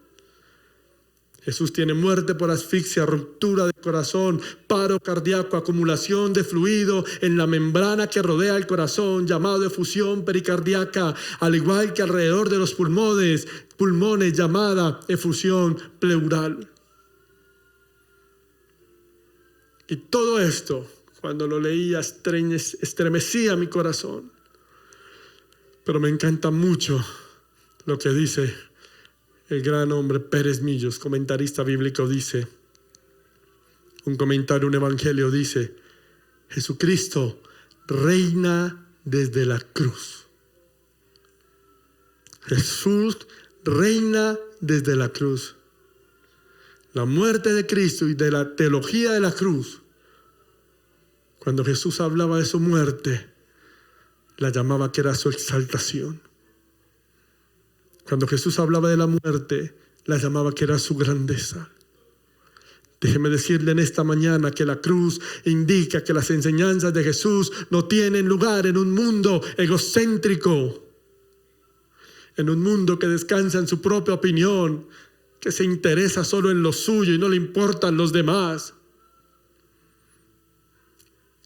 Jesús tiene muerte por asfixia, ruptura de corazón, paro cardíaco, acumulación de fluido en la membrana que rodea el corazón, llamado efusión pericardíaca, al igual que alrededor de los pulmones, llamada efusión pleural. Y todo esto, cuando lo leía, estremecía mi corazón. Pero me encanta mucho lo que dice el gran hombre Pérez Millos, comentarista bíblico, dice, un comentario, un evangelio dice, Jesucristo reina desde la cruz. Jesús reina desde la cruz. La muerte de Cristo y de la teología de la cruz, cuando Jesús hablaba de su muerte, la llamaba que era su exaltación. Cuando Jesús hablaba de la muerte, la llamaba que era su grandeza. Déjeme decirle en esta mañana que la cruz indica que las enseñanzas de Jesús no tienen lugar en un mundo egocéntrico, en un mundo que descansa en su propia opinión, que se interesa solo en lo suyo y no le importan los demás.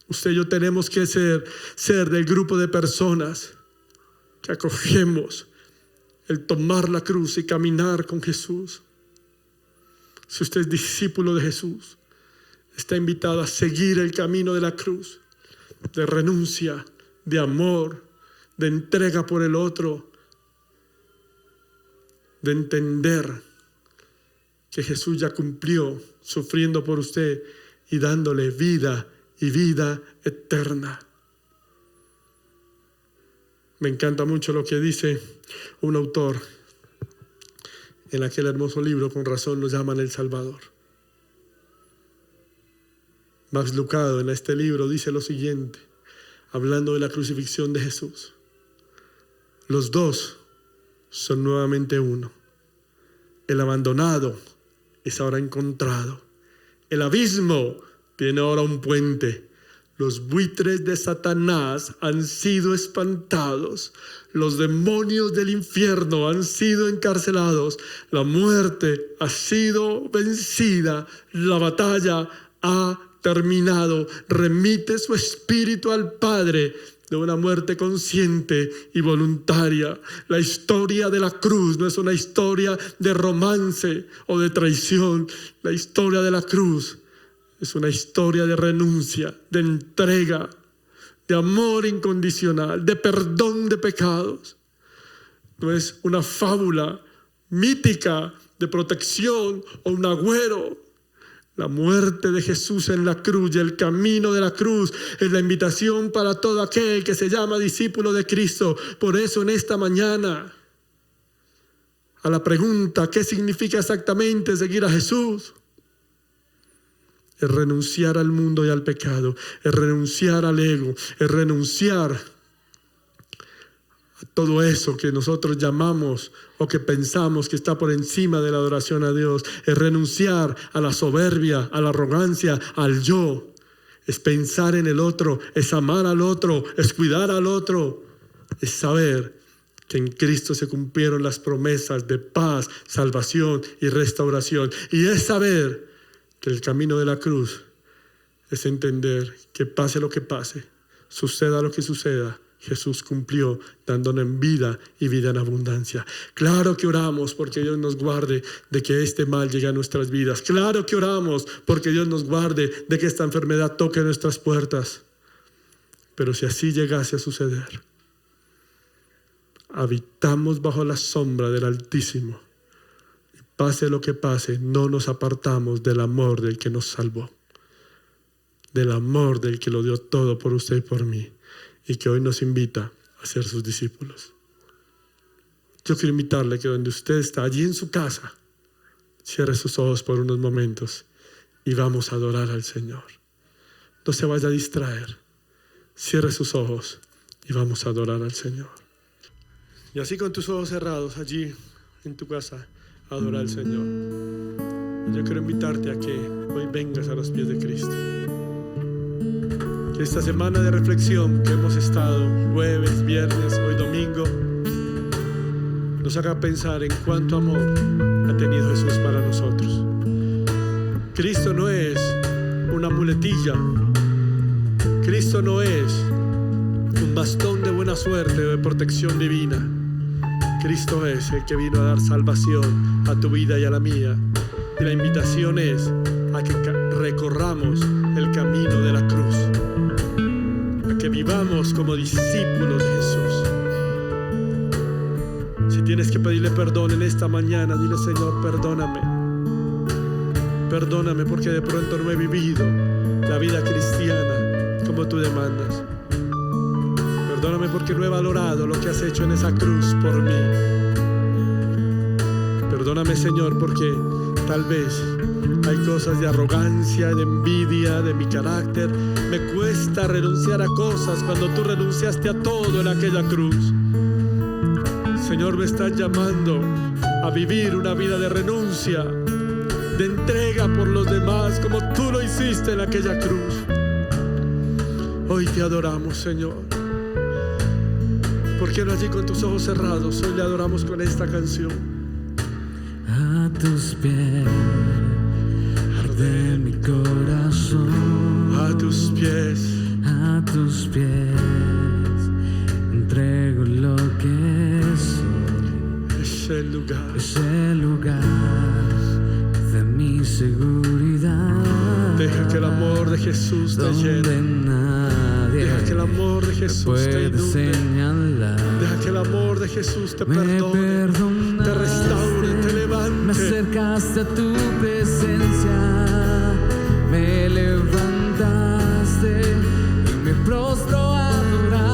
Usted y yo tenemos que ser del grupo de personas que acogemos el tomar la cruz y caminar con Jesús. Si usted es discípulo de Jesús, está invitado a seguir el camino de la cruz, de renuncia, de amor, de entrega por el otro, de entender que Jesús ya cumplió sufriendo por usted y dándole vida y vida eterna. Me encanta mucho lo que dice un autor en aquel hermoso libro, con razón lo llaman El Salvador. Max Lucado en este libro dice lo siguiente, hablando de la crucifixión de Jesús. Los dos son nuevamente uno. El abandonado es ahora encontrado. El abismo tiene ahora un puente. Los buitres de Satanás han sido espantados. Los demonios del infierno han sido encarcelados. La muerte ha sido vencida. La batalla ha terminado. Remite su espíritu al Padre de una muerte consciente y voluntaria. La historia de la cruz no es una historia de romance o de traición. La historia de la cruz es una historia de renuncia, de entrega, de amor incondicional, de perdón de pecados. No es una fábula mítica de protección o un agüero. La muerte de Jesús en la cruz y el camino de la cruz es la invitación para todo aquel que se llama discípulo de Cristo. Por eso en esta mañana, a la pregunta, ¿qué significa exactamente seguir a Jesús? Es renunciar al mundo y al pecado, es renunciar al ego, es renunciar a todo eso que nosotros llamamos o que pensamos que está por encima de la adoración a Dios, es renunciar a la soberbia, a la arrogancia, al yo, es pensar en el otro, es amar al otro, es cuidar al otro, es saber que en Cristo se cumplieron las promesas de paz, salvación y restauración. Y es saber que el camino de la cruz es entender que pase lo que pase, suceda lo que suceda, Jesús cumplió dándonos vida y vida en abundancia. Claro que oramos porque Dios nos guarde de que este mal llegue a nuestras vidas. Claro que oramos porque Dios nos guarde de que esta enfermedad toque nuestras puertas. Pero si así llegase a suceder, habitamos bajo la sombra del Altísimo. Y pase lo que pase, no nos apartamos del amor del que nos salvó, del amor del que lo dio todo por usted y por mí, y que hoy nos invita a ser sus discípulos. Yo quiero invitarle que donde usted está, allí en su casa, cierre sus ojos por unos momentos y vamos a adorar al Señor. No se vaya a distraer. Cierre sus ojos y vamos a adorar al Señor. Y así con tus ojos cerrados, allí en tu casa, adora al Señor. Y yo quiero invitarte a que hoy vengas a los pies de Cristo. Que esta semana de reflexión que hemos estado, jueves, viernes, hoy domingo, nos haga pensar en cuánto amor ha tenido Jesús para nosotros. Cristo no es una muletilla. Cristo no es un bastón de buena suerte o de protección divina. Cristo es el que vino a dar salvación a tu vida y a la mía. Y la invitación es a que recorramos el camino de la cruz, a que vivamos como discípulos de Jesús. Si tienes que pedirle perdón en esta mañana, dile: Señor, perdóname. Perdóname porque de pronto no he vivido la vida cristiana como tú demandas. Perdóname porque no he valorado lo que has hecho en esa cruz por mí. Perdóname, Señor, porque tal vez hay cosas de arrogancia, de envidia, de mi carácter. Me cuesta renunciar a cosas cuando tú renunciaste a todo en aquella cruz. Señor, me estás llamando a vivir una vida de renuncia, de entrega por los demás, como tú lo hiciste en aquella cruz. Hoy te adoramos, Señor. ¿Por qué no allí con tus ojos cerrados? Hoy le adoramos con esta canción. A tus pies arde mi corazón. A tus pies. A tus pies entrego lo que soy. Es el lugar. Es el lugar de mi seguridad. Deja que el amor de Jesús te llene. Deja que el amor de Jesús te inunde. Deja que el amor de Jesús te perdone, te restaure, te levante. Me acercaste a tu presencia, me levantaste y me prostro a adorar.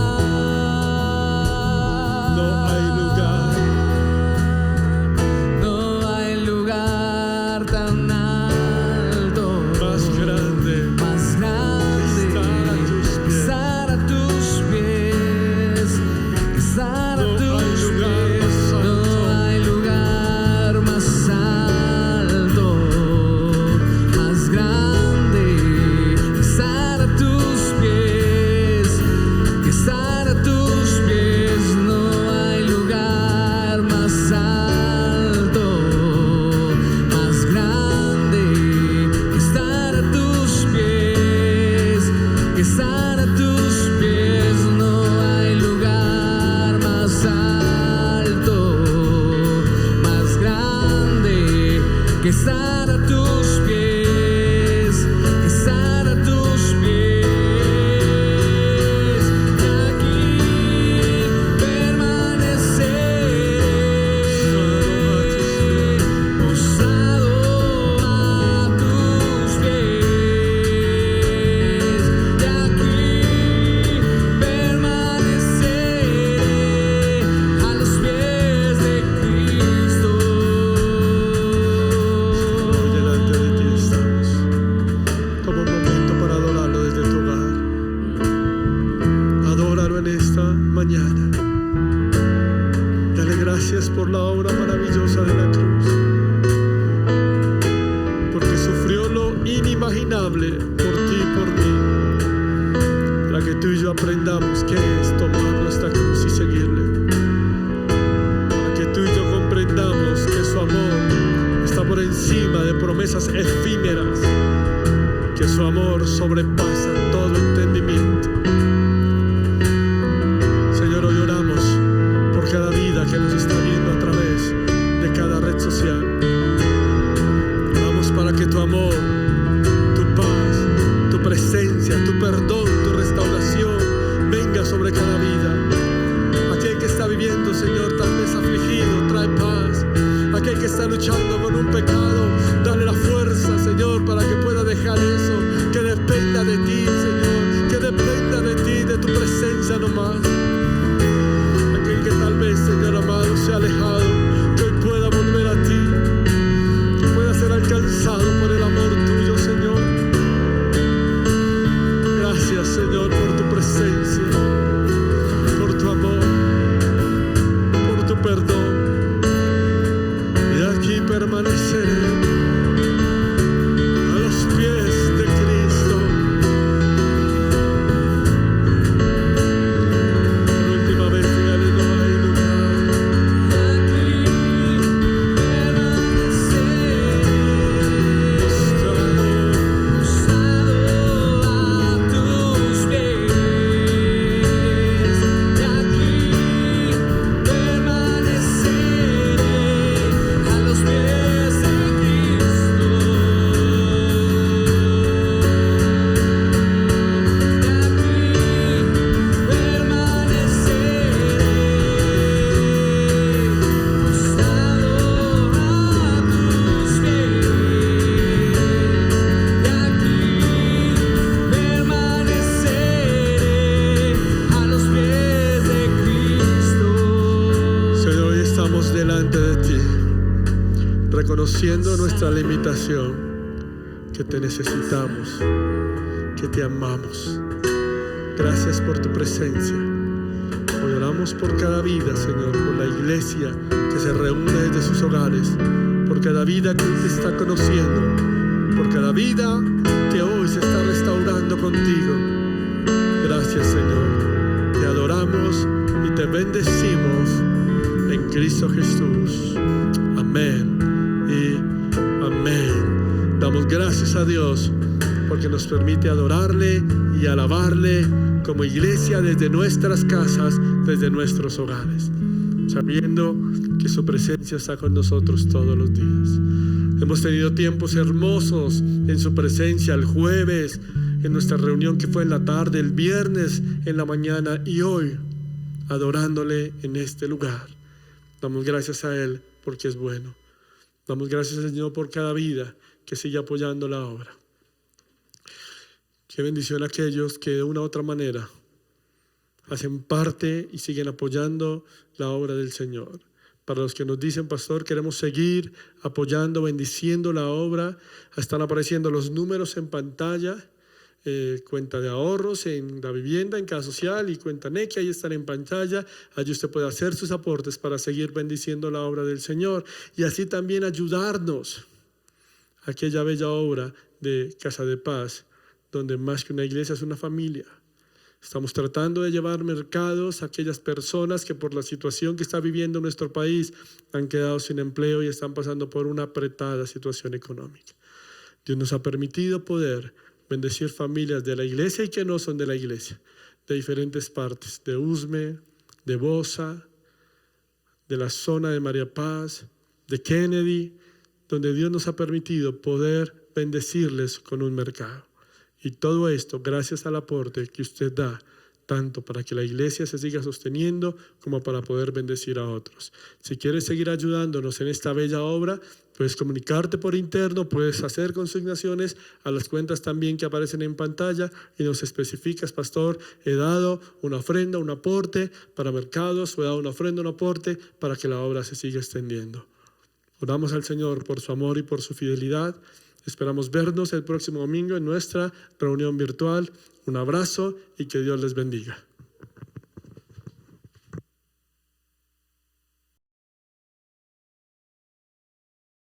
No hay lugar tan alto, más grande, estar a tus pies. No hay lugar más alto, más grande tú y yo aprendamos qué es tomar nuestra cruz y seguirle. A que tú y yo comprendamos que su amor está por encima de promesas efímeras, que su amor sobrepasa todo entendimiento. Señor, hoy oramos por cada vida que nos está viendo a través de cada red social. Oramos para que tu amor, tu paz, tu presencia, tu perdón, tu restauración venga sobre cada vida. Aquel que está viviendo, Señor, tal vez afligido, trae paz. Aquel que está luchando con un pecado, dale la fuerza, Señor, para que pueda dejar eso, que dependa de ti, Señor, que dependa de ti, de tu presencia nomás. Aquel que tal vez, Señor amado, se ha alejado, que hoy pueda volver a ti, que pueda ser alcanzado por el amor tuyo, Señor. Gracias, Señor, por tu presencia, por tu amor, por tu perdón. Y aquí permaneceré a los pies de Cristo. Por última vez, dígale: no hay lugar. Señor, hoy estamos delante de ti, reconociendo nuestra limitación, que te necesitamos, que te amamos. Gracias por tu presencia. Hoy oramos por cada vida, Señor, por la iglesia que se reúne desde sus hogares, por cada vida que te está conociendo, por cada vida que hoy se está restaurando contigo. Gracias, Señor. Te adoramos y te bendecimos en Cristo Jesús. Amén y amén. Damos gracias a Dios porque nos permite adorarle y alabarle como iglesia desde nuestras casas, desde nuestros hogares, sabiendo que su presencia está con nosotros todos los días. Hemos tenido tiempos hermosos en su presencia el jueves, en nuestra reunión que fue en la tarde, el viernes en la mañana y hoy adorándole en este lugar. Damos gracias a Él porque es bueno. Damos gracias al Señor por cada vida que sigue apoyando la obra. Qué bendición a aquellos que de una u otra manera hacen parte y siguen apoyando la obra del Señor. Para los que nos dicen: pastor, queremos seguir apoyando, bendiciendo la obra, están apareciendo los números en pantalla. Cuenta de ahorros en la vivienda, en Casa Social, y cuenta NECI, ahí están en pantalla. Allí usted puede hacer sus aportes para seguir bendiciendo la obra del Señor y así también ayudarnos a aquella bella obra de Casa de Paz, donde más que una iglesia es una familia. Estamos tratando de llevar mercados a aquellas personas que por la situación que está viviendo nuestro país han quedado sin empleo y están pasando por una apretada situación económica. Dios nos ha permitido poder bendecir familias de la iglesia y que no son de la iglesia, de diferentes partes, de Usme, de Bosa, de la zona de María Paz, de Kennedy, donde Dios nos ha permitido poder bendecirles con un mercado. Y todo esto gracias al aporte que usted da, tanto para que la iglesia se siga sosteniendo como para poder bendecir a otros. Si quieres seguir ayudándonos en esta bella obra, puedes comunicarte por interno, puedes hacer consignaciones a las cuentas también que aparecen en pantalla y nos especificas: pastor, he dado una ofrenda, un aporte para mercados, o he dado una ofrenda, un aporte para que la obra se siga extendiendo. Oramos al Señor por su amor y por su fidelidad. Esperamos vernos el próximo domingo en nuestra reunión virtual. Un abrazo y que Dios les bendiga.